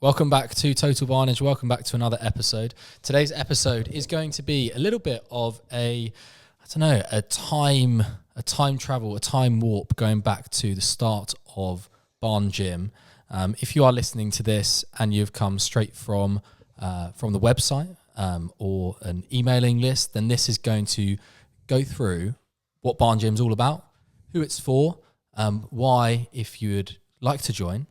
Welcome back to Total Barnage. Welcome back to another episode. Today's episode is going to be a little bit of a time travel, a time warp going back to the start of Barn Gym. If you are listening to this and you've come straight from the website or an emailing list, then this is going to go through what Barn Gym's all about, who it's for, why, if you would like to join,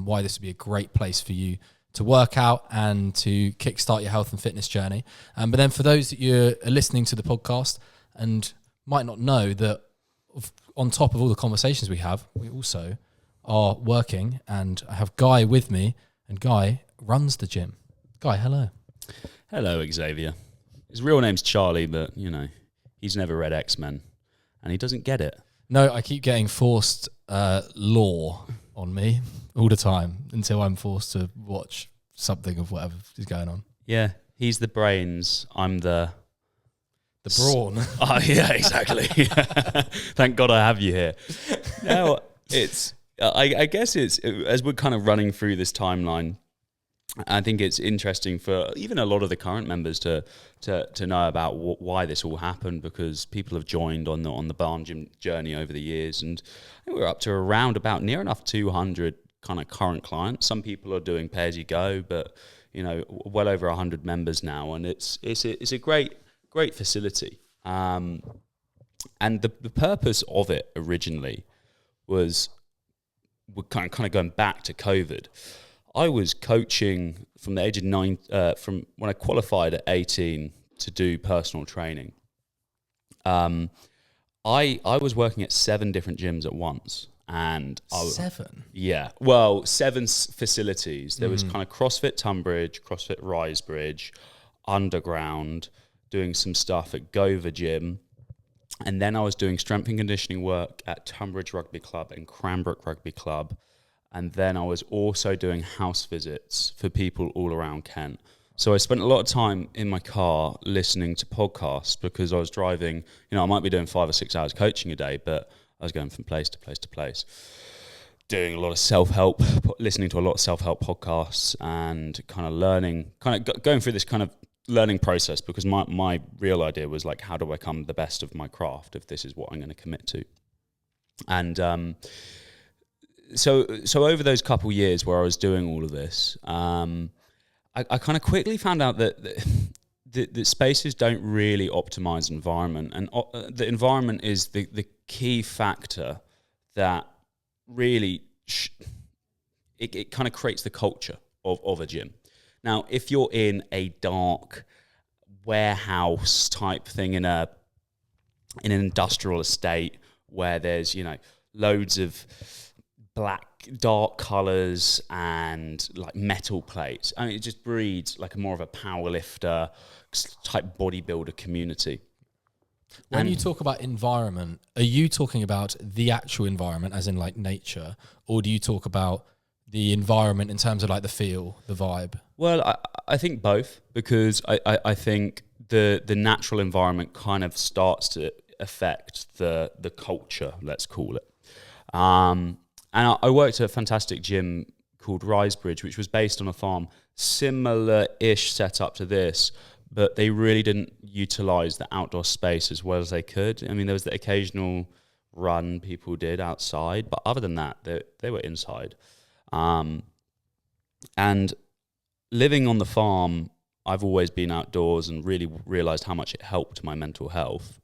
why this would be a great place for you to work out and to kickstart your health and fitness journey. But then for those that you're listening to the podcast and might not know that on top of all the conversations we have, we also are working, and I have Guy with me, and Guy runs the gym. Guy, hello. Hello, Xavier. His real name's Charlie, but, he's never read X-Men, and he doesn't get it. No, I keep getting forced lore on me all the time until I'm forced to watch something of whatever is going on. Yeah, he's the brains. I'm the brawn. Oh, yeah, exactly. Thank God I have you here. Now, I guess as we're kind of running through this timeline, I think it's interesting for even a lot of the current members to know about why this all happened, because people have joined on the Barn Gym journey over the years, and I think we're up to around about near enough 200 kind of current clients. Some people are doing pay as you go, but well over 100 members now, and it's a great facility. And the purpose of it originally was we're kind of going back to COVID. I was coaching from the age of 9, from when I qualified at 18 to do personal training. I was working at 7 different gyms at once. And 7? Yeah. Well, 7 facilities. There was kind of CrossFit Tunbridge, CrossFit Risebridge, Underground, doing some stuff at Gova Gym. And then I was doing strength and conditioning work at Tunbridge Rugby Club and Cranbrook Rugby Club. And then I was also doing house visits for people all around Kent. So I spent a lot of time in my car listening to podcasts, because I was driving, I might be doing 5 or 6 hours coaching a day, but I was going from place to place to place, doing a lot of self-help, listening to a lot of self-help podcasts, and kind of learning, going through this kind of learning process, because my real idea was like, how do I become the best of my craft if this is what I'm going to commit to? And So over those couple years where I was doing all of this, I kind of quickly found out that spaces don't really optimize environment, and the environment is the key factor that really it kind of creates the culture of a gym. Now, if you're in a dark warehouse type thing in an industrial estate where there's loads of black, dark colours and like metal plates, I mean, it just breeds like more of a power lifter type bodybuilder community. When you talk about environment, are you talking about the actual environment as in like nature, or do you talk about the environment in terms of like the feel, the vibe? Well, I think both, because I think the natural environment kind of starts to affect the culture, let's call it. And I worked at a fantastic gym called Risebridge, which was based on a farm, similar-ish setup to this, but they really didn't utilise the outdoor space as well as they could. I mean, there was the occasional run people did outside, but other than that, they were inside. And living on the farm, I've always been outdoors and really realised how much it helped my mental health.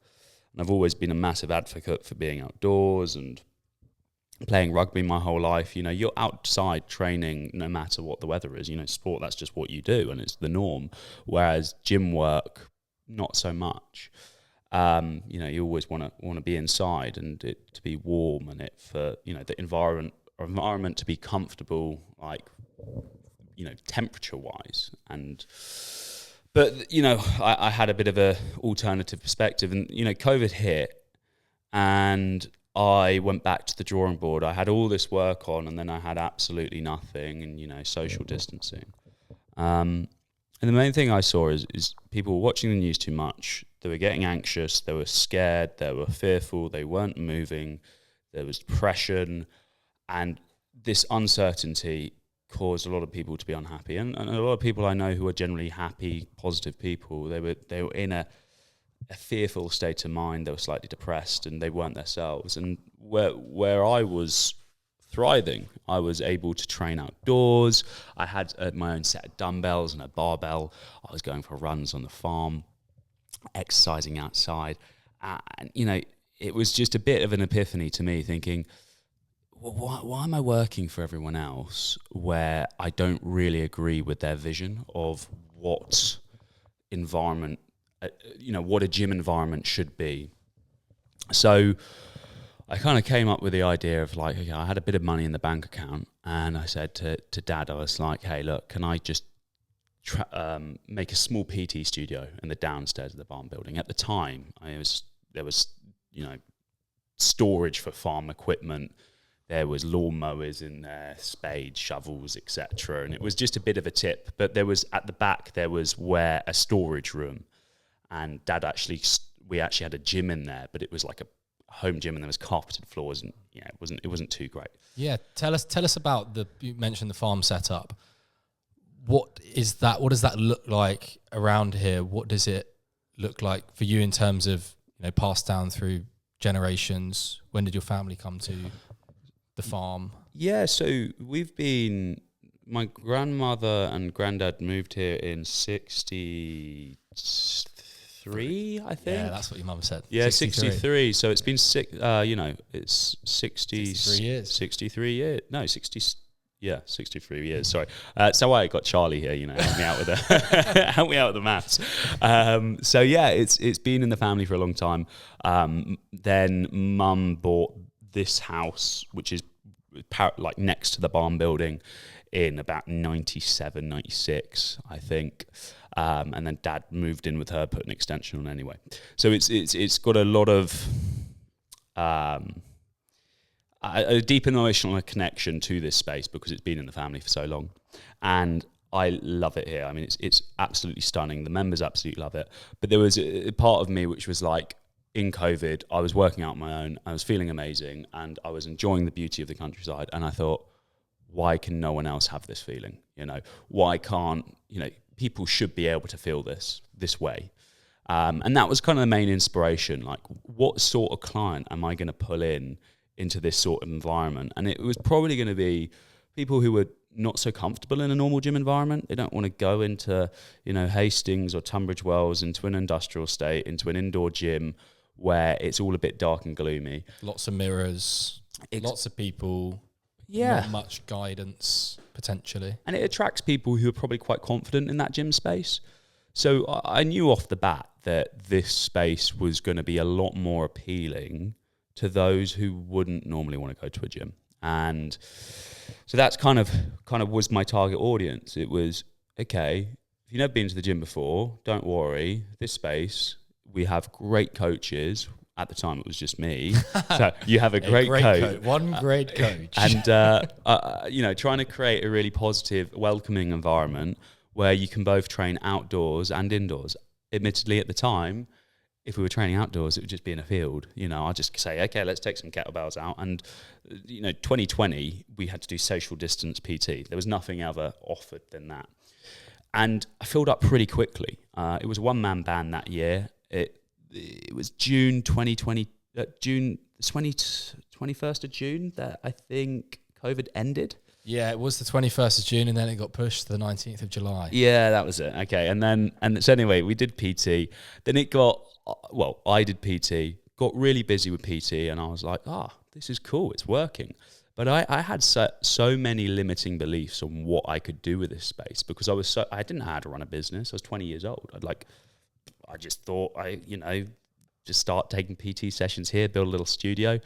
And I've always been a massive advocate for being outdoors and playing rugby my whole life. You're outside training no matter what the weather is. Sport, that's just what you do, and it's the norm. Whereas gym work, not so much. You always want to be inside and it to be warm, and it for the environment to be comfortable, like temperature wise. But I had a bit of a alternative perspective, and COVID hit, and I went back to the drawing board. I had all this work on, and then I had absolutely nothing, and social distancing. And the main thing I saw is people were watching the news too much. They were getting anxious. They were scared. They were fearful. They weren't moving. There was depression, and this uncertainty caused a lot of people to be unhappy, and a lot of people I know who are generally happy, positive people, they were in a fearful state of mind. They were slightly depressed, and they weren't themselves. And where I was thriving, I was able to train outdoors. I had my own set of dumbbells and a barbell. I was going for runs on the farm, exercising outside, and it was just a bit of an epiphany to me, thinking, well, why am I working for everyone else where I don't really agree with their vision of what environment, what a gym environment should be? So I kind of came up with the idea of like, okay, I had a bit of money in the bank account, and I said to Dad, I was like, hey, look, can I just make a small PT studio in the downstairs of the barn building? At the time, there was storage for farm equipment. There was lawnmowers in there, spades, shovels, etc. And it was just a bit of a tip. But there was, at the back, there was a storage room. And Dad we actually had a gym in there, but it was like a home gym, and there was carpeted floors, and it wasn't too great. Yeah, tell us about you mentioned the farm setup. What is that? What does that look like around here? What does it look like for you in terms of passed down through generations? When did your family come to the farm? Yeah, so my grandmother and granddad moved here in 63, I think. Yeah, that's what your mum said. Yeah, 63. So it's been it's 63 years. 63 years. No, 63 years. Sorry. That's why I got Charlie here, help me out with help me out with the maths. So yeah, it's been in the family for a long time. Then Mum bought this house, which is like next to the barn building, in about 97, 96, I think. And then Dad moved in with her, put an extension on anyway. So it's got a lot of a deep emotional connection to this space because it's been in the family for so long. And I love it here. I mean, it's absolutely stunning. The members absolutely love it. But there was a part of me which was like, in COVID, I was working out on my own, I was feeling amazing, and I was enjoying the beauty of the countryside. And I thought, why can no one else have this feeling? Why can't, people should be able to feel this way. And that was kind of the main inspiration. Like, what sort of client am I going to pull into this sort of environment? And it was probably going to be people who were not so comfortable in a normal gym environment. They don't want to go into, Hastings or Tunbridge Wells, into an industrial estate, into an indoor gym where it's all a bit dark and gloomy. Lots of mirrors, lots of people, not much guidance, potentially. And it attracts people who are probably quite confident in that gym space. So I knew off the bat that this space was going to be a lot more appealing to those who wouldn't normally want to go to a gym. And so that's kind of was my target audience. It was, okay, if you've never been to the gym before, don't worry. This space, we have great coaches. At the time, it was just me. So you have a great coach. One great coach. And, trying to create a really positive, welcoming environment where you can both train outdoors and indoors. Admittedly, at the time, if we were training outdoors, it would just be in a field. I'd just say, okay, let's take some kettlebells out. And, 2020, we had to do social distance PT. There was nothing ever offered than that. And I filled up pretty quickly. It was a one-man band that year. It was June 2020, June 21st of June that I think COVID ended. Yeah, it was the 21st of June, and then it got pushed to the 19th of July. Yeah, that was it. Okay, so anyway, we did PT. Then it got, I did PT, got really busy with PT, and I was like, this is cool, it's working. But I had so many limiting beliefs on what I could do with this space because I didn't know how to run a business. I was 20 years old. I just thought just start taking PT sessions here, build a little studio.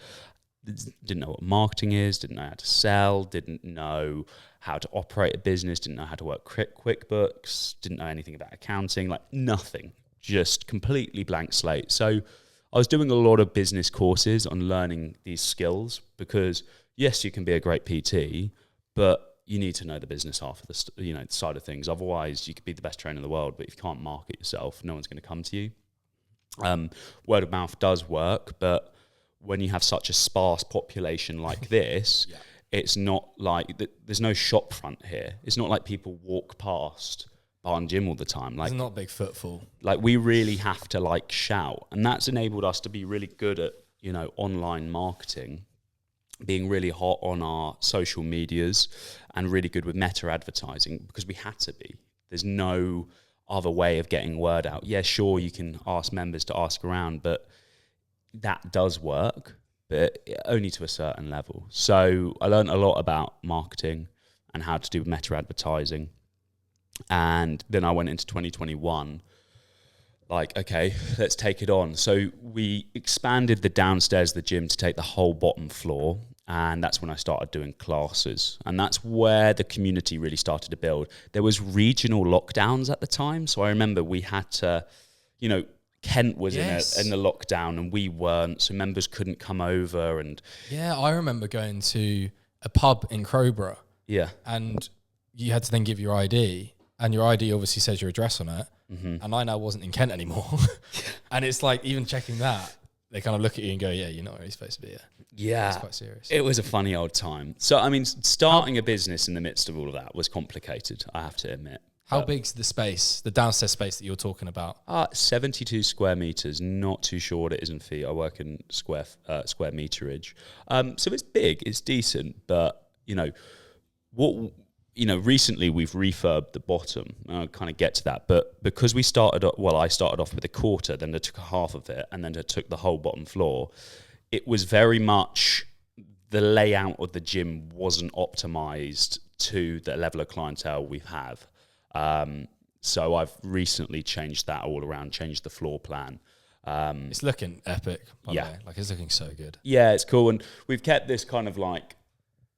Didn't know what marketing is, didn't know how to sell, didn't know how to operate a business, didn't know how to work QuickBooks, didn't know anything about accounting, like nothing, just completely blank slate. So I was doing a lot of business courses on learning these skills because yes, you can be a great PT, but you need to know the business half of the side of things. Otherwise, you could be the best trainer in the world, but if you can't market yourself, no one's going to come to you. Word of mouth does work, but when you have such a sparse population like this, It's not like there's no shop front here. It's not like people walk past Barn Gym all the time. Like, It's not a big footfall. Like, we really have to like shout, and that's enabled us to be really good at, you know, online marketing, being really hot on our social medias and really good with meta advertising, because we had to be. There's no other way of getting word out. Yeah, sure, you can ask members to ask around, but that does work, but only to a certain level. So I learned a lot about marketing and how to do meta advertising. And then I went into 2021 like, okay, let's take it on. So we expanded the downstairs of the gym to take the whole bottom floor. And that's when I started doing classes. And that's where the community really started to build. There was regional lockdowns at the time. So I remember we had to, you know, Kent was in the lockdown and we weren't. So members couldn't come over. And yeah, I remember going to a pub in Crowborough. Yeah. And you had to then give your ID. And your ID obviously says your address on it. Mm-hmm. And I now wasn't in Kent anymore. And it's like, even checking that, they kind of look at you and go, yeah, you're not really supposed to be here. Yeah. It's quite serious. It was a funny old time. So, I mean, starting a business in the midst of all of that was complicated, I have to admit. How big's the space, the downstairs space that you're talking about? 72 square meters, not too sure what it is in feet. I work in square meterage. So it's big, it's decent, but, you know, recently we've refurbed the bottom. I'll kind of get to that. But because I started off with a quarter, then I took half of it, and then I took the whole bottom floor. It was very much the layout of the gym wasn't optimized to the level of clientele we have. So I've recently changed that all around, changed the floor plan. It's looking epic, by the way. Like, it's looking so good. Yeah, it's cool. And we've kept this kind of like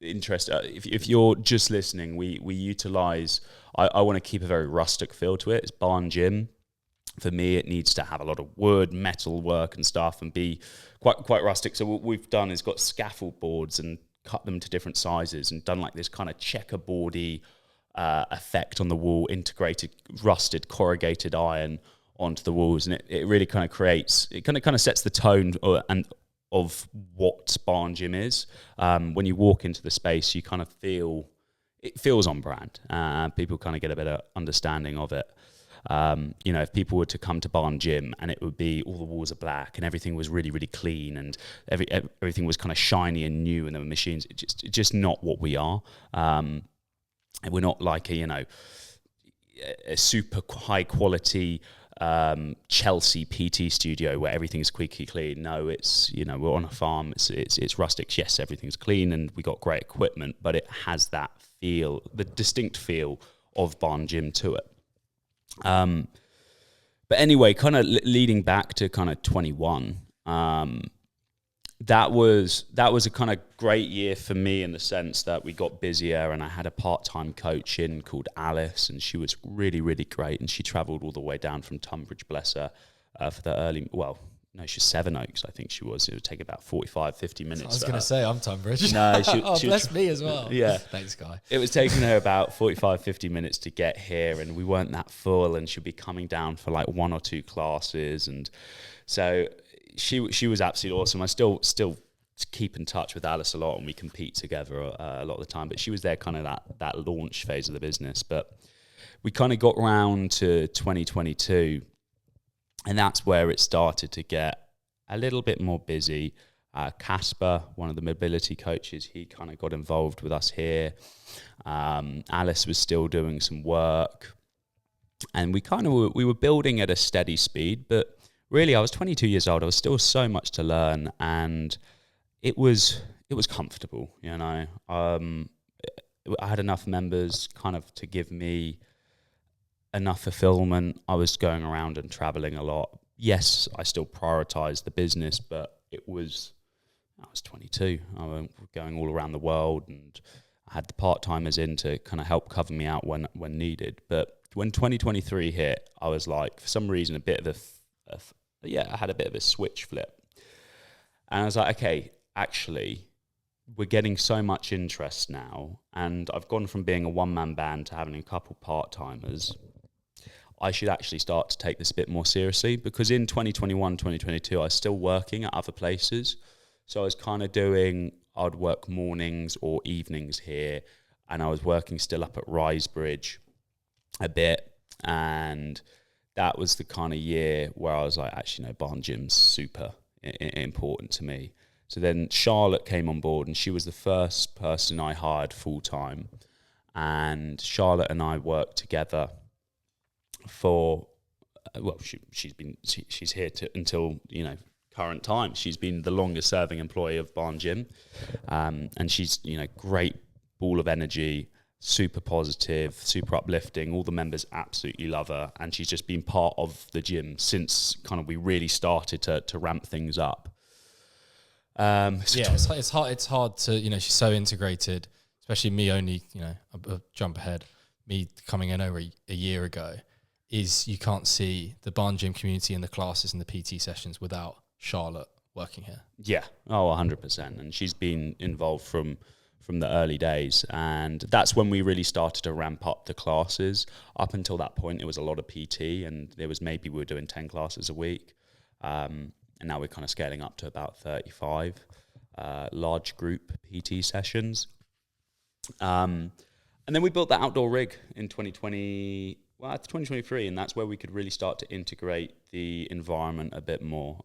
interest. If you're just listening, we utilize, I want to keep a very rustic feel to it. It's Barn Gym. For me, it needs to have a lot of wood, metal work and stuff, and be quite rustic. So what we've done is got scaffold boards and cut them to different sizes and done like this kind of checkerboardy effect on the wall, integrated rusted corrugated iron onto the walls, and it really kind of creates, it kind of sets the tone of what Barn Gym is. When you walk into the space, you kind of feel, it feels on brand. People kind of get a better understanding of it. You know, if people were to come to Barn Gym and it would be all the walls are black and everything was really, really clean and everything was kind of shiny and new and there were machines, it's just not what we are. And we're not like a a super high quality Chelsea PT studio where everything is squeaky clean. No, it's, you know, we're on a farm. It's rustic. Yes, everything's clean and we got great equipment, but it has that feel, the distinct feel of Barn Gym to it. But anyway, kind of leading back to kind of 21, that was a kind of great year for me in the sense that we got busier and I had a part-time coach in called Alice, and she was really, really great. And she traveled all the way down from Tunbridge, bless her, for the early, she's Seven Oaks, I think she was. It would take about 45, 50 minutes. I was going to say, I'm Tunbridge. No, she bless me as well. Yeah. Thanks, Guy. It was taking her about 45, 50 minutes to get here, and we weren't that full, and she'd be coming down for like one or two classes. And so she was absolutely awesome. I still keep in touch with Alice a lot, and we compete together a lot of the time. But she was there kind of that launch phase of the business. But we kind of got round to 2022, and that's where it started to get a little bit more busy. Casper, one of the mobility coaches, he kind of got involved with us here. Alice was still doing some work, and we were building at a steady speed. But really, I was 22 years old. I was still so much to learn, and it was comfortable. You know, I had enough members kind of to give me enough fulfillment. I was going around and traveling a lot. Yes, I still prioritized the business, but I was 22. I was going all around the world, and I had the part-timers in to kind of help cover me out when needed. But when 2023 hit, I was like, for some reason, I had a bit of a switch flip. And I was like, okay, actually, we're getting so much interest now, and I've gone from being a one-man band to having a couple part-timers. I should actually start to take this a bit more seriously, because in 2021, 2022, I was still working at other places. So I was kind of doing I'd work mornings or evenings here, and I was working still up at Risebridge a bit, and that was the kind of year where I was like, actually, no, barn gym's super important to me. So then Charlotte came on board, and she was the first person I hired full-time, and Charlotte and I worked together for, well, she's here until, current time. She's been the longest serving employee of Barn Gym, and she's, great ball of energy, super positive, super uplifting. All the members absolutely love her, and she's just been part of the gym since kind of we really started to ramp things up. It's hard to, she's so integrated, especially me only, a jump ahead, me coming in over a year ago, is you can't see the Barn Gym community and the classes and the PT sessions without Charlotte working here. Yeah, 100%. And she's been involved from the early days, and that's when we really started to ramp up the classes. Up until that point, it was a lot of PT, and there was maybe we were doing 10 classes a week, and now we're kind of scaling up to about 35 large group PT sessions. And then we built the outdoor rig in 2023, and that's where we could really start to integrate the environment a bit more.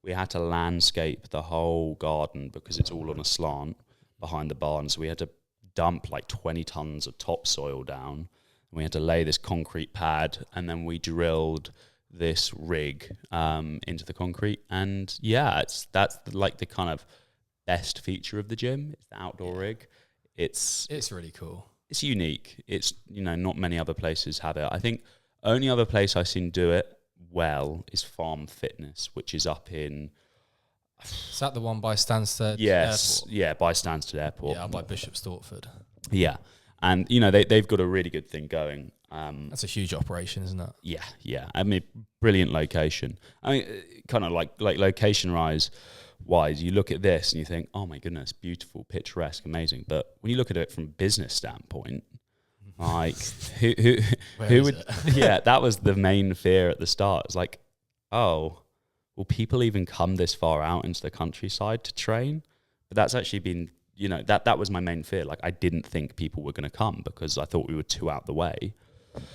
We had to landscape the whole garden because it's all on a slant behind the barn. So we had to dump like 20 tons of topsoil down, and we had to lay this concrete pad, and then we drilled this rig into the concrete. And that's like the kind of best feature of the gym. It's the outdoor rig. It's really cool. It's unique. It's, not many other places have it. I think only other place I've seen do it well is Farm Fitness, which is up in... Is that the one by Stansted Yes, Airport? Yeah, by Stansted Airport. Yeah, by Bishop Stortford. Yeah, and, they've got a really good thing going. That's a huge operation, isn't it? Yeah. I mean, brilliant location. I mean, kind of like location-wise, you look at this and you think, oh my goodness, beautiful, picturesque, amazing. But when you look at it from a business standpoint, like who would? Yeah, that was the main fear at the start. It's like, oh, will people even come this far out into the countryside to train? But that's actually been, that was my main fear. Like, I didn't think people were going to come because I thought we were too out the way.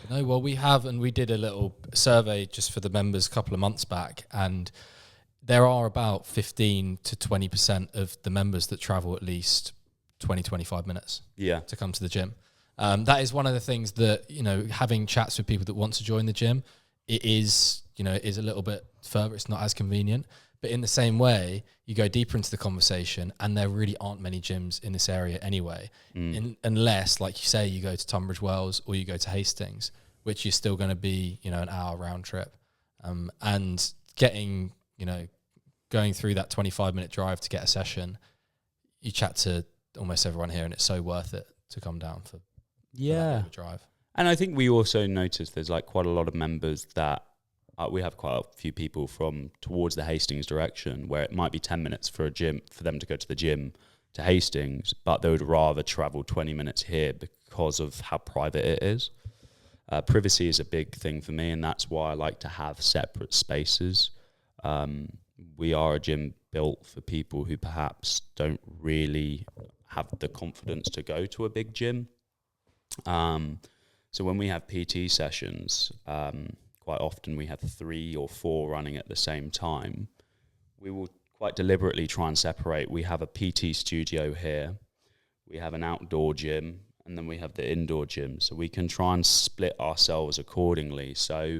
No, well, we have, and we did a little survey just for the members a couple of months back, and there are about 15 to 20% of the members that travel at least 20, 25 minutes to come to the gym. That is one of the things that, having chats with people that want to join the gym, it is a little bit further. It's not as convenient. But in the same way, you go deeper into the conversation, and there really aren't many gyms in this area anyway, unless, like you say, you go to Tunbridge Wells or you go to Hastings, which is still going to be, an hour round trip. And getting, going through that 25-minute drive to get a session, you chat to almost everyone here, and it's so worth it to come down for that drive. And I think we also noticed there's like quite a lot of members that we have quite a few people from towards the Hastings direction, where it might be 10 minutes for them to go to the gym to Hastings, but they would rather travel 20 minutes here because of how private it is. Privacy is a big thing for me, and that's why I like to have separate spaces. We are a gym built for people who perhaps don't really have the confidence to go to a big gym. So when we have PT sessions, quite often we have 3 or 4 running at the same time. We will quite deliberately try and separate. We have a PT studio here, we have an outdoor gym, and then we have the indoor gym. So we can try and split ourselves accordingly. So,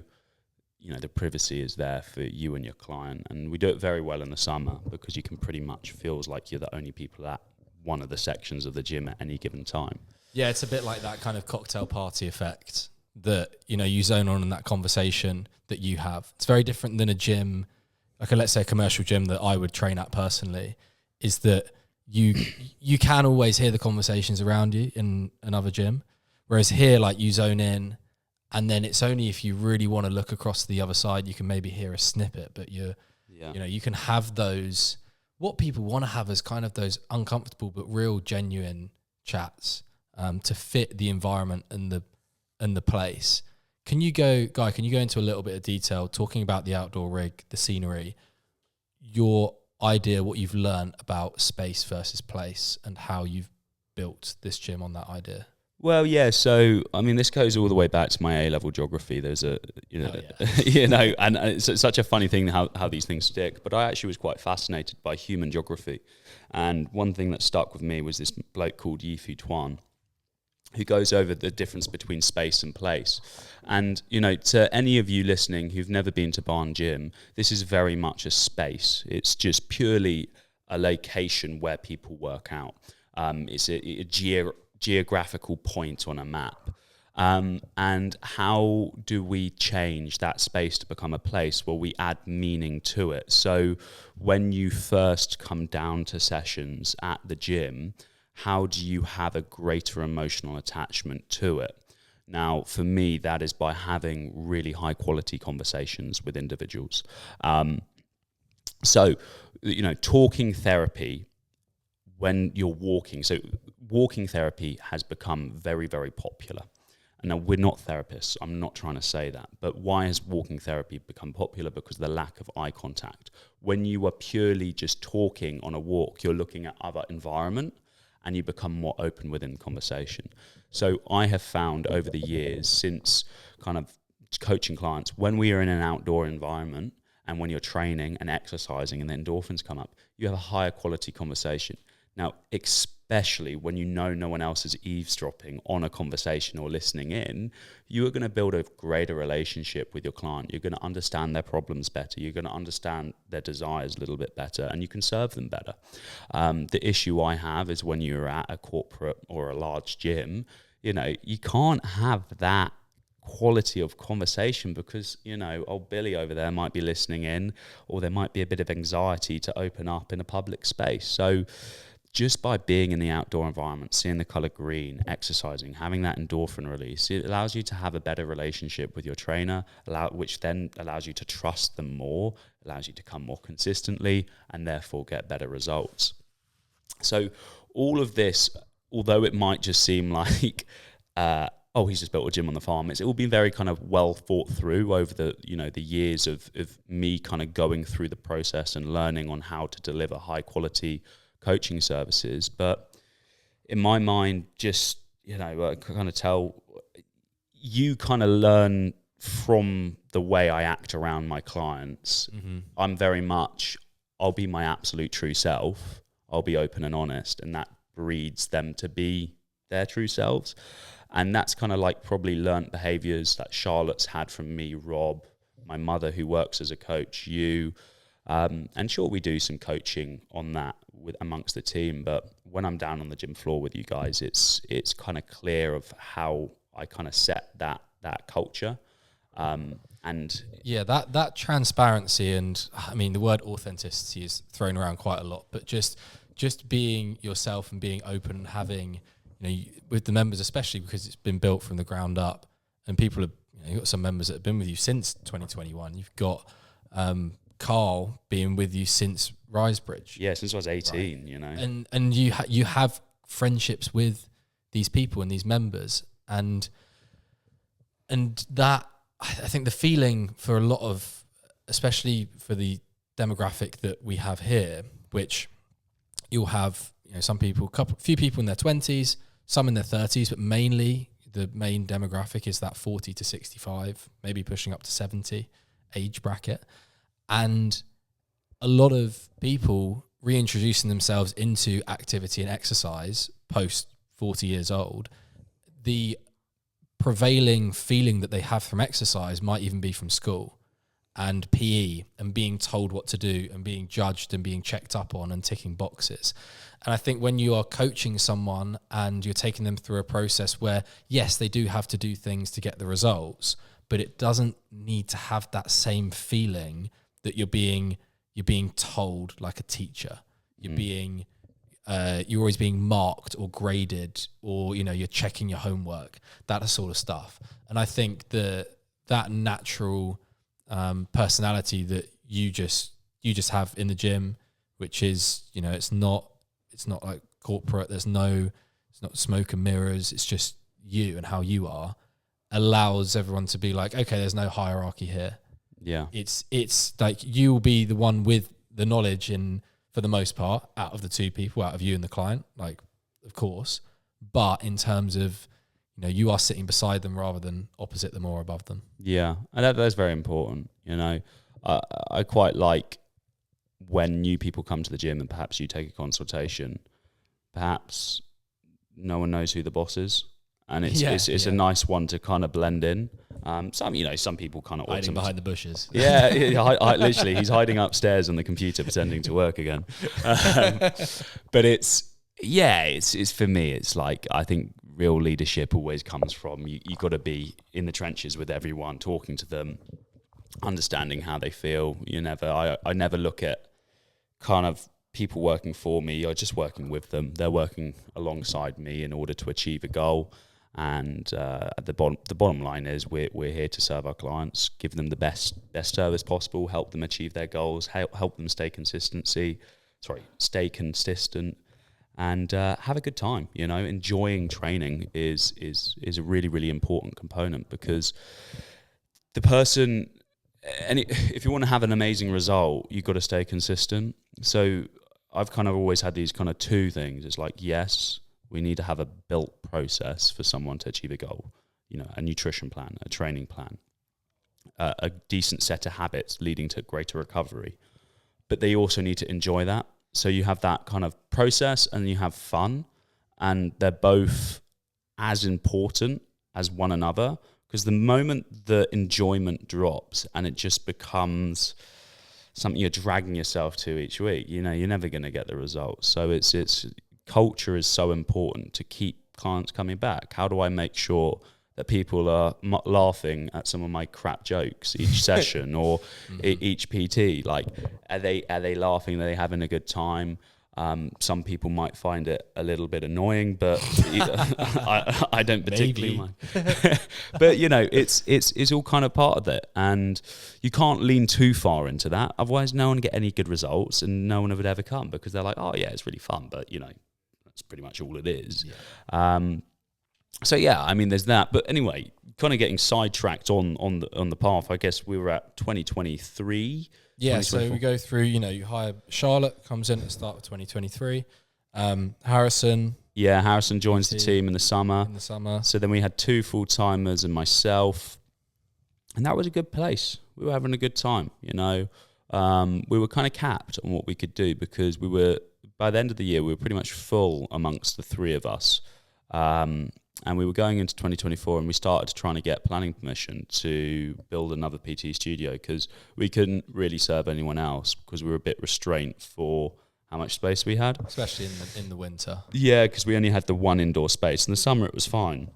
the privacy is there for you and your client. And we do it very well in the summer because you can pretty much feels like you're the only people at one of the sections of the gym at any given time. Yeah, it's a bit like that kind of cocktail party effect that, you zone on in that conversation that you have. It's very different than a gym, like let's say a commercial gym that I would train at personally, is that you can always hear the conversations around you in another gym. Whereas here, like, you zone in, and then it's only if you really want to look across the other side, you can maybe hear a snippet, but you can have those, what people want to have as kind of those uncomfortable but real genuine chats to fit the environment and the place. Can you go into a little bit of detail talking about the outdoor rig, the scenery, your idea, what you've learned about space versus place, and how you've built this gym on that idea? Well, yeah. So, I mean, this goes all the way back to my A-level geography. There's a, and it's such a funny thing how these things stick. But I actually was quite fascinated by human geography. And one thing that stuck with me was this bloke called Yifu Tuan, who goes over the difference between space and place. And, to any of you listening who've never been to Barn Gym, this is very much a space. It's just purely a location where people work out. It's a geographical point on a map. And how do we change that space to become a place? Well, we add meaning to it. So when you first come down to sessions at the gym, how do you have a greater emotional attachment to it? Now, for me, that is by having really high quality conversations with individuals. So, talking therapy when you're walking. So walking therapy has become very, very popular. And now, we're not therapists. I'm not trying to say that. But why has walking therapy become popular? Because of the lack of eye contact. When you are purely just talking on a walk, you're looking at other environment and you become more open within conversation. So I have found over the years, since kind of coaching clients, when we are in an outdoor environment and when you're training and exercising and the endorphins come up, you have a higher quality conversation. Now, especially when no one else is eavesdropping on a conversation or listening in, you are going to build a greater relationship with your client. You're going to understand their problems better. You're going to understand their desires a little bit better, and you can serve them better. The issue I have is when you're at a corporate or a large gym, you can't have that quality of conversation because, old Billy over there might be listening in, or there might be a bit of anxiety to open up in a public space. So just by being in the outdoor environment, seeing the color green, exercising, having that endorphin release, it allows you to have a better relationship with your trainer, which then allows you to trust them more, allows you to come more consistently, and therefore get better results. So all of this, although it might just seem like, he's just built a gym on the farm, it's all been very kind of well thought through over the years of me kind of going through the process and learning on how to deliver high quality coaching services. But in my mind, just, I kind of tell, you kind of learn from the way I act around my clients. Mm-hmm. I'm very much, I'll be my absolute true self. I'll be open and honest, and that breeds them to be their true selves. And that's kind of like probably learnt behaviors that Charlotte's had from me, Rob, my mother who works as a coach, you. And sure, we do some coaching on that amongst the team, but when I'm down on the gym floor with you guys, it's kind of clear of how I kind of set that culture. And yeah, that transparency, and I mean, the word authenticity is thrown around quite a lot, but just being yourself and being open and having, with the members, especially because it's been built from the ground up, and people have, you've got some members that have been with you since 2021. You've got Carl being with you since Risebridge. Yeah, since I was 18, right? And you have friendships with these people and these members, and that, I think the feeling for a lot of, especially for the demographic that we have here, which you'll have, some people, few people in their 20s, some in their 30s, but mainly the main demographic is that 40 to 65, maybe pushing up to 70 age bracket. And a lot of people reintroducing themselves into activity and exercise post 40 years old, the prevailing feeling that they have from exercise might even be from school and PE and being told what to do and being judged and being checked up on and ticking boxes. And I think when you are coaching someone and you're taking them through a process where, yes, they do have to do things to get the results, but it doesn't need to have that same feeling that you're being told like a teacher. You're always being marked or graded, or you're checking your homework, that sort of stuff. And I think that natural personality that you just have in the gym, which is it's not like corporate. It's not smoke and mirrors. It's just you and how you are, allows everyone to be like, okay, there's no hierarchy here. Yeah. It's like you'll be the one with the knowledge in, for the most part, out of the two people, out of you and the client, like, of course. But in terms of, you know, you are sitting beside them rather than opposite them or above them. Yeah, and that's very important. You know, I quite like when new people come to the gym and perhaps you take a consultation, perhaps no one knows who the boss is. And it's a nice one to kind of blend in. Some people kind of hiding behind the bushes. Yeah, literally, he's hiding upstairs on the computer pretending to work again. But it's for me. It's like, I think real leadership always comes from you got to be in the trenches with everyone, talking to them, understanding how they feel. I never look at kind of people working for me. You're just working with them. They're working alongside me in order to achieve a goal. And the bottom line is we're here to serve our clients, give them the best service possible, help them achieve their goals, help them stay consistent, and have a good time. You know, enjoying training is a really, really important component, because the person, if you want to have an amazing result, you've got to stay consistent. So I've kind of always had these kind of two things. It's like, yes, we need to have a built process for someone to achieve a goal, you know, a nutrition plan, a training plan, a decent set of habits leading to greater recovery. But they also need to enjoy that. So you have that kind of process and you have fun, and they're both as important as one another, because the moment the enjoyment drops and it just becomes something you're dragging yourself to each week, you know, you're never going to get the results. So it's culture is so important to keep clients coming back. How do I make sure that people are laughing at some of my crap jokes each session or each PT? Like, are they laughing? Are they having a good time? Some people might find it a little bit annoying, but I don't particularly mind. But you know, it's all kind of part of it, and you can't lean too far into that. Otherwise, no one will get any good results, and no one would ever come, because they're like, oh yeah, it's really fun, but you know, that's pretty much all it is. Yeah. So yeah, I mean, there's that. But anyway, kind of getting sidetracked on the path. I guess we were at 2023. Yeah, so we go through. You know, you hire Charlotte, comes in at the start of 2023. Harrison. Yeah, Harrison joins the team in the summer. So then we had 2 full-timers and myself, and that was a good place. We were having a good time. You know, we were kind of capped on what we could do, because we were, by the end of the year, we were pretty much full amongst the 3 of us. And we were going into 2024, and we started trying to get planning permission to build another PT studio, because we couldn't really serve anyone else, because we were a bit restrained for how much space we had. Especially in the winter. Yeah, because we only had the 1 indoor space. In the summer, it was fine.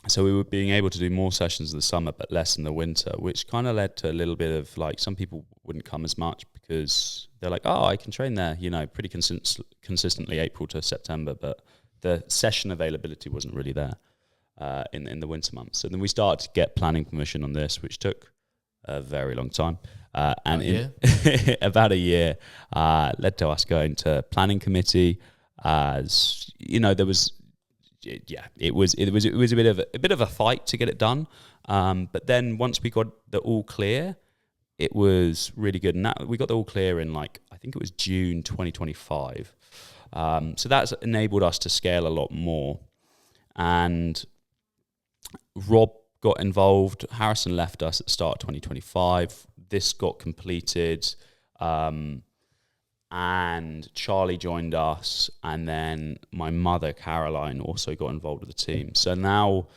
So we were being able to do more sessions in the summer, but less in the winter, which kind of led to a little bit of, like, some people wouldn't come as much because they're like, oh, I can train there, you know, pretty consistently April to September, but the session availability wasn't really there in the winter months. So then we started to get planning permission on this, which took a very long time. And in about a year, led to us going to planning committee. As you know, there was, it was a bit of a fight to get it done. But then once we got the all clear, it was really good. And we got the all clear in, like, I think it was June 2025. So that's enabled us to scale a lot more. And Rob got involved. Harrison left us at the start of 2025. This got completed. And Charlie joined us. And then my mother, Caroline, also got involved with the team. So now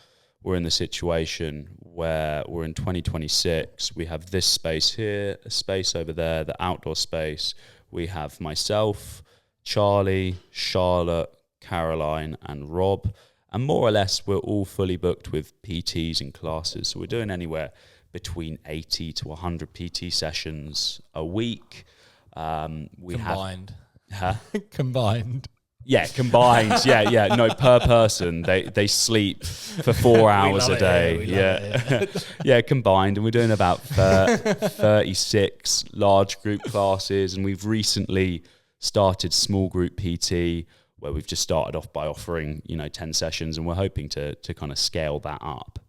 we're in the situation where we're in 2026. We have this space here, a space over there, the outdoor space. We have myself, Charlie, Charlotte, Caroline, and Rob. And more or less, we're all fully booked with PTs and classes. So we're doing anywhere between 80 to 100 PT sessions a week. Combined. Combined. Yeah, combined. Yeah. No, per person. They sleep for 4 hours a day. Yeah, combined. And we're doing about 36 large group classes. And we've recently started small group PT, where we've just started off by offering, 10 sessions, and we're hoping to kind of scale that up.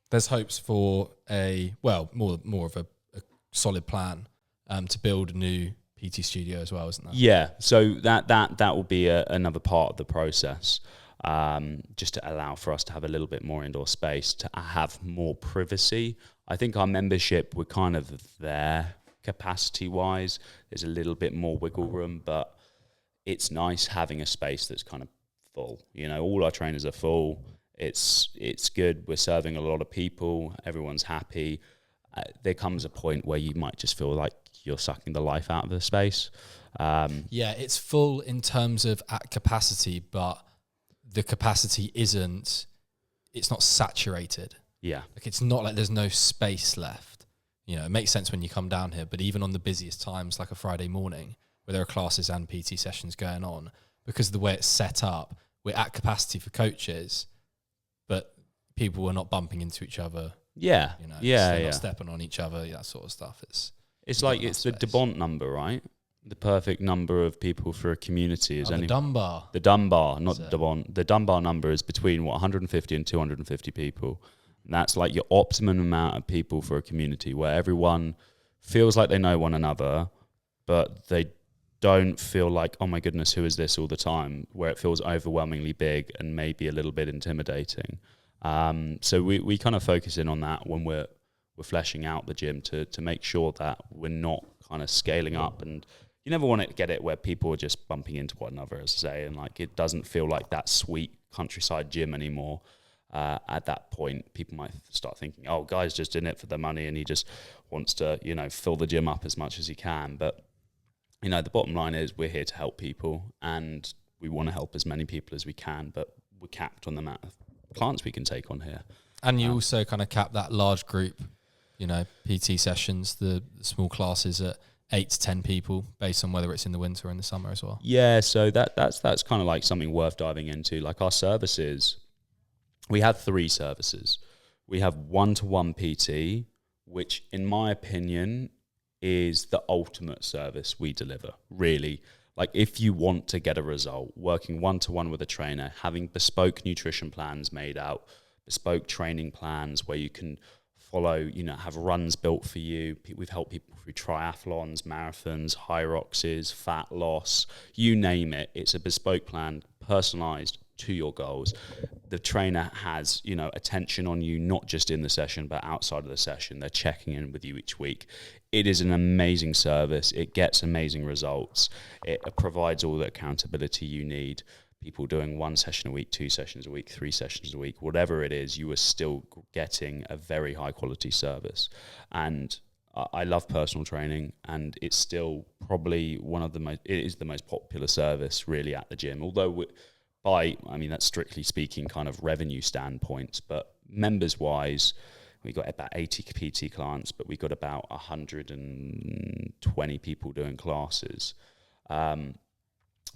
There's hopes for more of a solid plan to build a new PT studio as well, isn't there? Yeah, so that will be another part of the process, just to allow for us to have a little bit more indoor space, to have more privacy. I think our membership, we're kind of there capacity-wise. There's a little bit more wiggle room, but it's nice having a space that's kind of full. You know, all our trainers are full. It's good. We're serving a lot of people. Everyone's happy. There comes a point where you might just feel like you're sucking the life out of the space. Yeah, it's full in terms of at capacity, but the capacity it's not saturated. Yeah. Like it's not like there's no space left. You know, it makes sense when you come down here, but even on the busiest times, like a Friday morning, where there are classes and PT sessions going on, because of the way it's set up, we're at capacity for coaches, but people are not bumping into each other. Yeah. You know, they're not stepping on each other, that sort of stuff. It's like it's the Bont number, right? The perfect number of people for a community is the Dunbar. The Dunbar, not the Bont. The Dunbar number is between 150 and 250 people. And that's like your optimum amount of people for a community where everyone feels like they know one another, but they don't feel like, oh my goodness, who is this all the time? Where it feels overwhelmingly big and maybe a little bit intimidating. So we kind of focus in on that when we're fleshing out the gym to make sure that we're not kind of scaling up. And you never want to get it where people are just bumping into one another, as I say, and like it doesn't feel like that sweet countryside gym anymore. At that point, people might start thinking, oh, guy's just in it for the money and he just wants to, you know, fill the gym up as much as he can. But, you know, the bottom line is we're here to help people and we want to help as many people as we can, but we're capped on the amount of clients we can take on here. And you also kind of cap that large group, you know, PT sessions, the small classes at 8 to 10 people based on whether it's in the winter or in the summer as well. Yeah, so that's kind of like something worth diving into. Like our services, we have 3 services. We have one-to-one PT, which in my opinion is the ultimate service we deliver, really. Like if you want to get a result, working one-to-one with a trainer, having bespoke nutrition plans made out, bespoke training plans where you can follow, you know, have runs built for you. We've helped people through triathlons, marathons, Hyroxes, fat loss, you name it. It's a bespoke plan, personalized to your goals. The trainer has, you know, attention on you, not just in the session, but outside of the session. They're checking in with you each week. It is an amazing service. It gets amazing results. It provides all the accountability you need. People doing 1 session a week, 2 sessions a week, 3 sessions a week, whatever it is, you are still getting a very high quality service. And I love personal training, and it's still probably it is the most popular service really at the gym. Although that's strictly speaking kind of revenue standpoints, but members wise, we got about 80 PT clients, but we got about 120 people doing classes.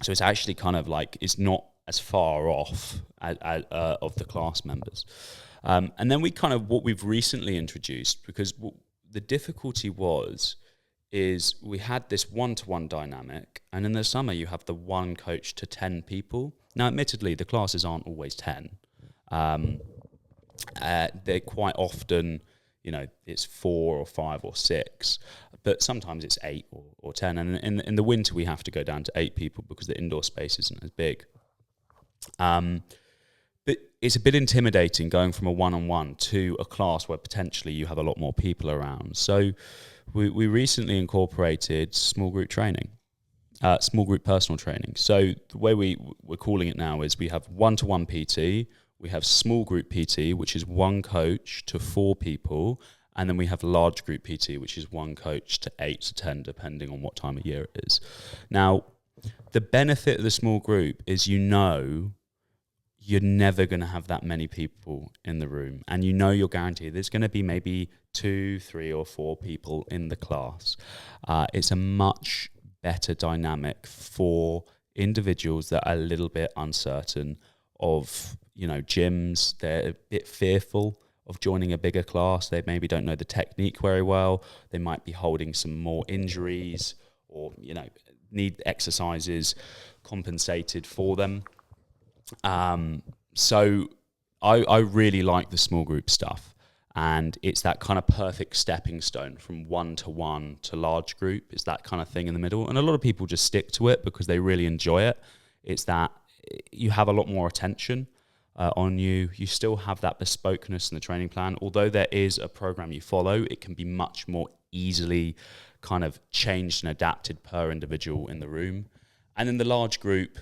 So it's actually kind of like, it's not as far off of the class members. And then what we've recently introduced, because the difficulty is we had this one-to-one dynamic, and in the summer you have the 1 coach to 10 people. Now, admittedly, the classes aren't always 10. They're quite often, you know, it's 4 or 5 or 6, but sometimes it's 8 or 10. And in the winter, we have to go down to 8 people because the indoor space isn't as big. But it's a bit intimidating going from a one-on-one to a class where potentially you have a lot more people around. So we recently incorporated small group training. Small group personal training. So the way we're calling it now is we have one-to-one PT, we have small group PT, which is 1 coach to 4 people, and then we have large group PT, which is 1 coach to 8 to 10, depending on what time of year it is. Now, the benefit of the small group is, you know, you're never going to have that many people in the room, and you know you're guaranteed there's going to be maybe 2, 3 or 4 people in the class. It's a much better dynamic for individuals that are a little bit uncertain of, you know, gyms. They're a bit fearful of joining a bigger class. They maybe don't know the technique very well. They might be holding some more injuries, or, you know, need exercises compensated for them. So I really like the small group stuff. And it's that kind of perfect stepping stone from one-to-one to large group. It's that kind of thing in the middle. And a lot of people just stick to it because they really enjoy it. It's that you have a lot more attention on you. You still have that bespokeness in the training plan. Although there is a program you follow, it can be much more easily kind of changed and adapted per individual in the room. And then the large group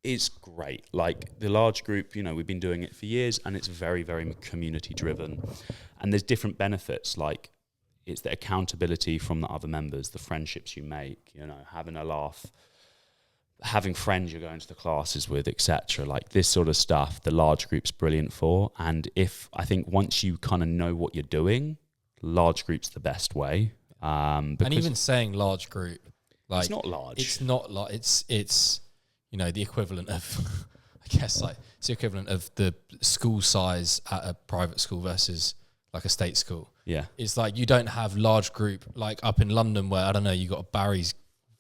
is great. Like the large group, we've been doing it for years, and it's very, very community driven. And there's different benefits, like it's the accountability from the other members, the friendships you make, having a laugh, having friends you're going to the classes with, etc. Like this sort of stuff, the large group's brilliant for. And I think once you kind of know what you're doing, large group's the best way. And even saying large group, like it's not large. It's not like it's the equivalent of, I guess, like it's the equivalent of the school size at a private school versus like a state school. Yeah. It's like you don't have large group like up in London where, I don't know, you got a Barry's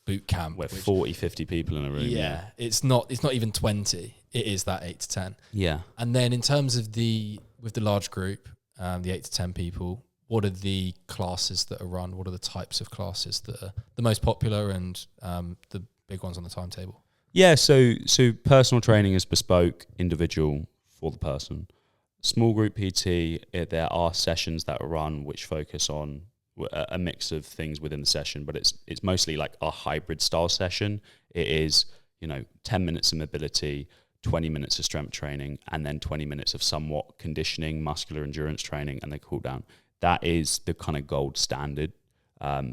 boot camp. Where 40, 50 people in a room. Yeah. It's not even 20. It is that 8 to 10. Yeah. And then in terms of with the large group, the 8 to 10 people, what are the classes that are run? What are the types of classes that are the most popular and the big ones on the timetable? Yeah, so personal training is bespoke, individual for the person. Small group PT, there are sessions that are run which focus on a mix of things within the session, but it's mostly like a hybrid style session. It is, 10 minutes of mobility, 20 minutes of strength training, and then 20 minutes of somewhat conditioning, muscular endurance training, and then cool down. That is the kind of gold standard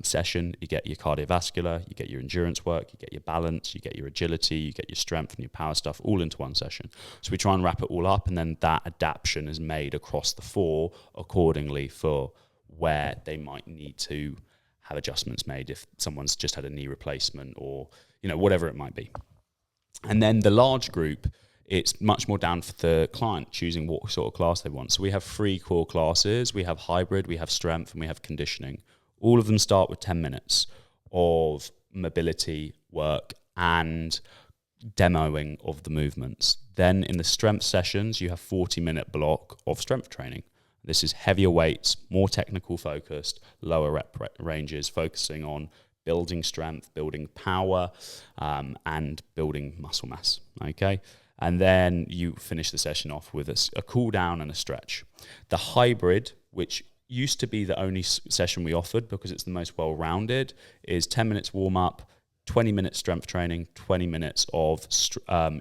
session. You get your cardiovascular, you get your endurance work, you get your balance, you get your agility, you get your strength and your power stuff all into one session. So we try and wrap it all up, and then that adaptation is made across the 4 accordingly for where they might need to have adjustments made if someone's just had a knee replacement or, whatever it might be. And then the large group, it's much more down for the client choosing what sort of class they want. So we have 3 core classes. We have hybrid, we have strength, and we have conditioning. All of them start with 10 minutes of mobility work and demoing of the movements. Then in the strength sessions, you have 40-minute block of strength training. This is heavier weights, more technical focused, lower rep ranges, focusing on building strength, building power, and building muscle mass, okay? And then you finish the session off with a cool down and a stretch. The hybrid, which used to be the only session we offered because it's the most well-rounded, is 10 minutes warm-up, 20 minutes strength training, 20 minutes of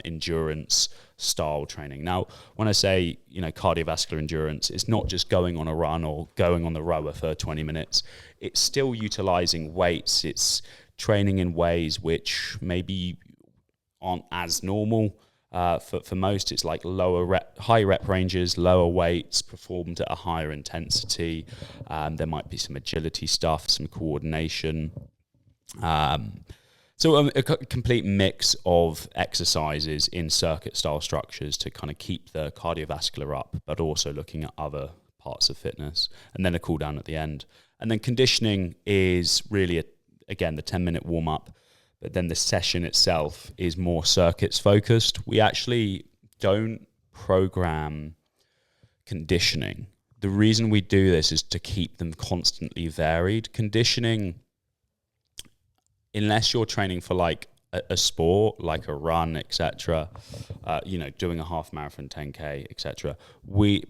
endurance style training. Now, when I say, cardiovascular endurance, it's not just going on a run or going on the rower for 20 minutes. It's still utilizing weights. It's training in ways which maybe aren't as normal. For most, it's like high rep ranges, lower weights, performed at a higher intensity. There might be some agility stuff, some coordination. So a complete mix of exercises in circuit-style structures to kind of keep the cardiovascular up, but also looking at other parts of fitness, and then a cool down at the end. And then conditioning is really, again, the 10-minute warm-up, but then the session itself is more circuits focused. We actually don't program conditioning. The reason we do this is to keep them constantly varied. Conditioning, unless you're training for like a sport, like a run, etc., doing a half marathon, 10K, etc.,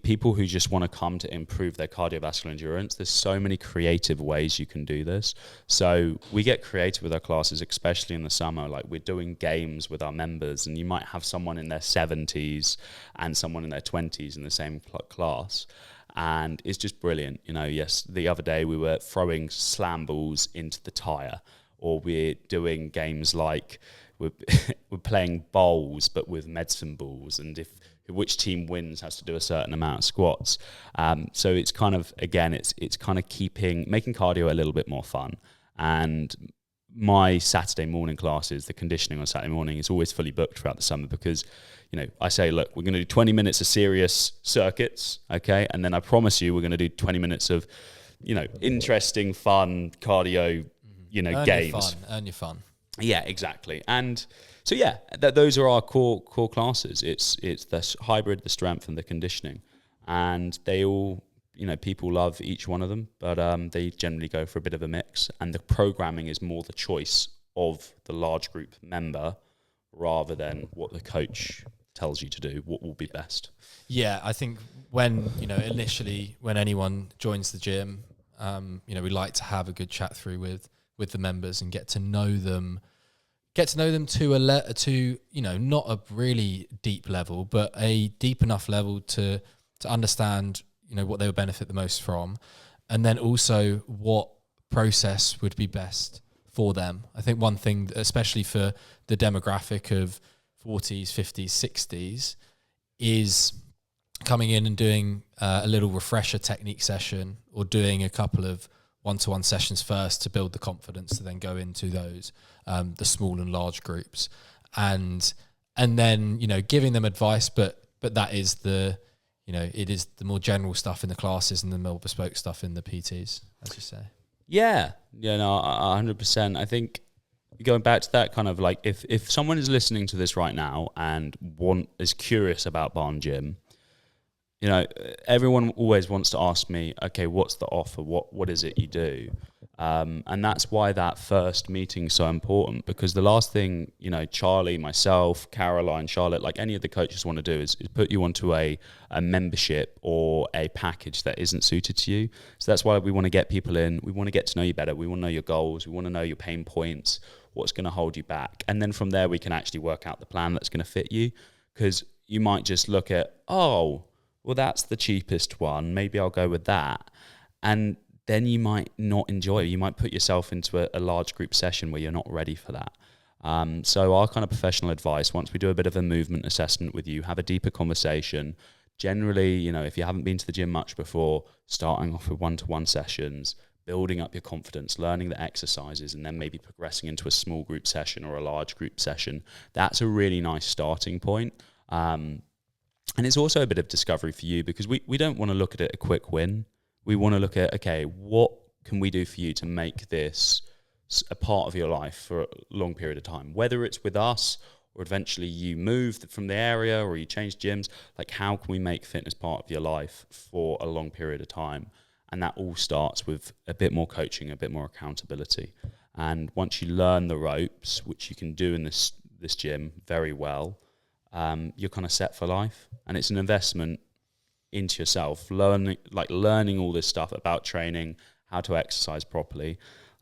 people who just want to come to improve their cardiovascular endurance, there's so many creative ways you can do this. So we get creative with our classes, especially in the summer. Like we're doing games with our members, and you might have someone in their 70s and someone in their 20s in the same class. And it's just brilliant. Yes, the other day we were throwing slam balls into the tire. Or we're doing games like we're playing bowls, but with medicine balls, and which team wins has to do a certain amount of squats. So it's kind of, again, it's kind of making cardio a little bit more fun. And my Saturday morning classes, the conditioning on Saturday morning, is always fully booked throughout the summer because, I say, look, we're going to do 20 minutes of serious circuits, okay, and then I promise you we're going to do 20 minutes of, interesting, fun cardio. Games. Earn your fun. Yeah, exactly. And so, those are our core classes. It's the hybrid, the strength, and the conditioning, and they all people love each one of them, but they generally go for a bit of a mix, and the programming is more the choice of the large group member rather than what the coach tells you to do, what will be best. Yeah, I think when, initially when anyone joins the gym, we like to have a good chat through with the members and get to know them to not a really deep level, but a deep enough level to understand, what they would benefit the most from, and then also what process would be best for them. I think one thing, especially for the demographic of 40s, 50s, 60s, is coming in and doing a little refresher technique session, or doing a couple of one-to-one sessions first to build the confidence to then go into those, the small and large groups, and then, giving them advice, but that is it is the more general stuff in the classes and the more bespoke stuff in the PTs, as you say. Yeah, 100%. I think going back to that kind of like, if someone is listening to this right now and is curious about Barn Gym, everyone always wants to ask me, okay, what's the offer? What is it you do? And that's why that first meeting is so important, because the last thing, Charlie, myself, Caroline, Charlotte, like any of the coaches want to do is put you onto a membership or a package that isn't suited to you. So that's why we want to get people in. We want to get to know you better. We want to know your goals. We want to know your pain points, what's going to hold you back. And then from there, we can actually work out the plan that's going to fit you, because you might just look at, well, that's the cheapest one. Maybe I'll go with that. And then you might not enjoy it. You might put yourself into a large group session where you're not ready for that. So our kind of professional advice, once we do a bit of a movement assessment with you, have a deeper conversation. Generally, if you haven't been to the gym much before, starting off with one-to-one sessions, building up your confidence, learning the exercises, and then maybe progressing into a small group session or a large group session. That's a really nice starting point. And it's also a bit of discovery for you, because we don't want to look at it a quick win. We want to look at, okay, what can we do for you to make this a part of your life for a long period of time? Whether it's with us or eventually you move from the area or you change gyms, like how can we make fitness part of your life for a long period of time? And that all starts with a bit more coaching, a bit more accountability. And once you learn the ropes, which you can do in this gym very well, you're kind of set for life. And it's an investment into yourself, learning all this stuff about training, how to exercise properly.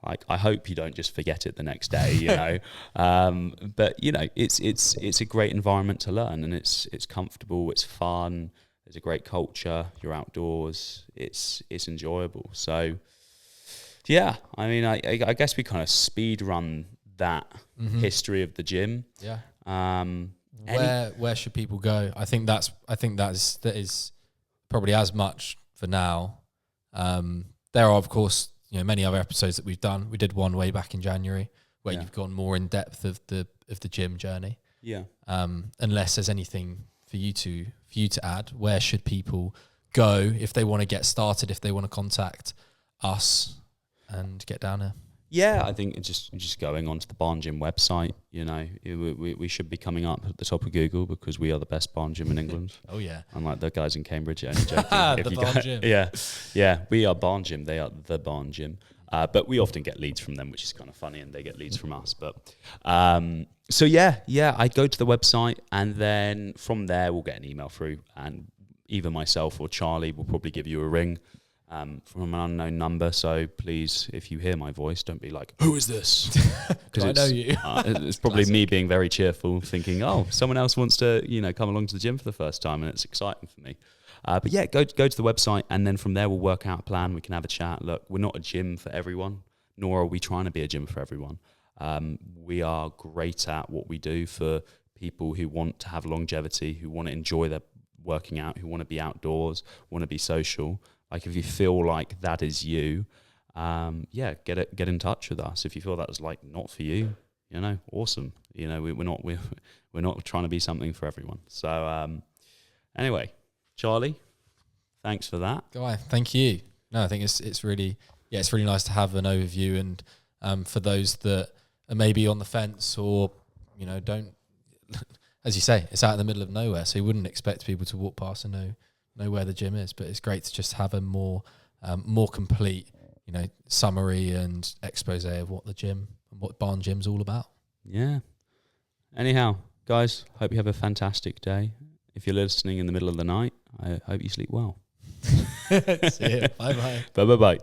Like, I hope you don't just forget it the next day, but it's a great environment to learn, and it's comfortable, it's fun, there's a great culture, you're outdoors, it's enjoyable. So yeah, I mean, I guess we kind of speed run that history of the gym. Yeah. Where should people go? I think that is probably as much for now. There are, of course, many other episodes that we've done. We did one way back in January where you've gone more in depth of the gym journey. Yeah. Unless there's anything for you to add, where should people go if they want to get started, if they want to contact us and get down here? Yeah, I think it's just going onto the Barn Gym website. We should be coming up at the top of Google because we are the best barn gym in England. Oh yeah, unlike the guys in Cambridge. Only joking. The Barn Gym. Yeah, we are Barn Gym. They are the Barn Gym. But we often get leads from them, which is kind of funny, and they get leads from us. But so yeah, I go to the website, and then from there we'll get an email through, and either myself or Charlie will probably give you a ring. From an unknown number, so please, if you hear my voice, don't be like, who is this? Because I know you. It's probably me being very cheerful, thinking, oh, someone else wants to come along to the gym for the first time, and it's exciting for me. But yeah, go to the website, and then from there we'll work out a plan. We can have a chat. Look, we're not a gym for everyone, nor are we trying to be a gym for everyone. We are great at what we do for people who want to have longevity, who want to enjoy their working out, who want to be outdoors, want to be social. Like, if you feel like that is you, get in touch with us. If you feel that was like not for you, awesome. We're not trying to be something for everyone. So anyway, Charlie, thanks for that. Guy, thank you. No, I think it's really nice to have an overview, and for those that are maybe on the fence or don't, as you say, it's out in the middle of nowhere, so you wouldn't expect people to walk past and know know where the gym is, but it's great to just have a more complete, summary and expose of what the gym and what Barn Gym's all about. Yeah. Anyhow, guys, hope you have a fantastic day. If you're listening in the middle of the night, I hope you sleep well. See you. Bye-bye. Bye-bye.